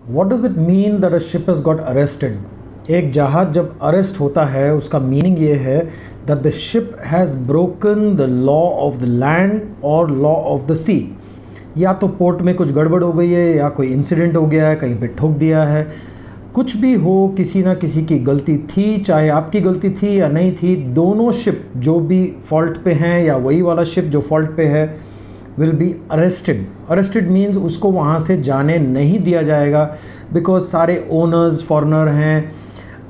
What does it mean that a ship has got arrested? एक जहाज़ जब arrest होता है उसका मीनिंग ये है that the ship has broken the law of the land or law of the sea. या तो पोर्ट में कुछ गड़बड़ हो गई है या कोई इंसिडेंट हो गया है, कहीं पे ठोक दिया है, कुछ भी हो, किसी ना किसी की गलती थी, चाहे आपकी गलती थी या नहीं थी, दोनों शिप जो भी फॉल्ट पे हैं या वही वाला शिप जो फॉल्ट पे है will be arrested. Arrested means उसको वहाँ से जाने नहीं दिया जाएगा बिकॉज सारे ओनर्स फॉरेनर हैं,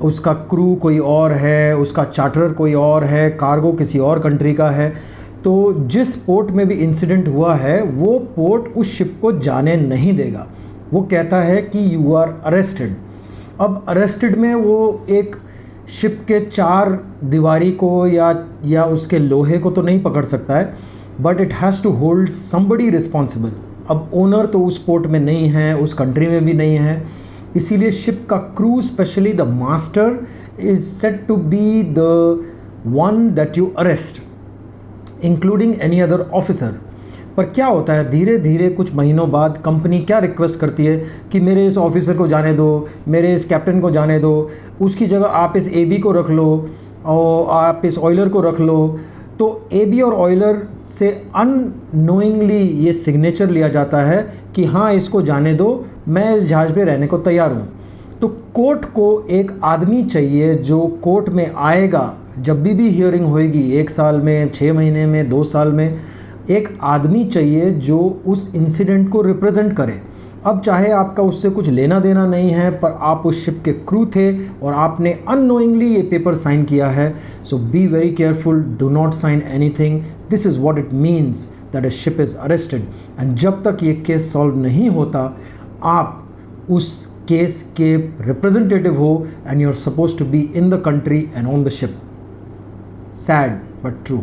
उसका क्रू कोई और है, उसका चार्टरर कोई और है, कार्गो किसी और कंट्री का है. तो जिस पोर्ट में भी इंसिडेंट हुआ है वो पोर्ट उस शिप को जाने नहीं देगा. वो कहता है कि यू आर अरेस्टेड. अब अरेस्टेड में वो एक शिप के चार दीवारी को या उसके लोहे को तो नहीं पकड़ सकता है, but it has to hold somebody responsible. अब ओनर तो उस पोर्ट में नहीं है, उस कंट्री में भी नहीं है, इसीलिए शिप का crew specially the master is set to be the one that you arrest including any other officer. पर क्या होता है, धीरे धीरे कुछ महीनों बाद कंपनी क्या रिक्वेस्ट करती है कि मेरे इस ऑफिसर को जाने दो, मेरे इस कैप्टन को जाने दो, उसकी जगह आप इस एबी को रख लो और आप इस ऑयलर को रख लो. तो एबी और ऑयलर से अननोइंगली ये सिग्नेचर लिया जाता है कि हाँ इसको जाने दो, मैं इस जहाज़ पे रहने को तैयार हूँ. तो कोर्ट को एक आदमी चाहिए जो कोर्ट में आएगा जब भी हियरिंग होएगी, 1 साल में, 6 महीने में, 2 साल में, एक आदमी चाहिए जो उस इंसिडेंट को रिप्रेजेंट करे. अब चाहे आपका उससे कुछ लेना देना नहीं है, पर आप उस शिप के क्रू थे और आपने अननोइंगली ये पेपर साइन किया है. So be very careful, do not sign anything. This is what it means that a ship is arrested. And जब तक ये केस सॉल्व नहीं होता आप उस केस के रिप्रेजेंटेटिव हो and you are suppose to be in the country and on the ship. Sad but true.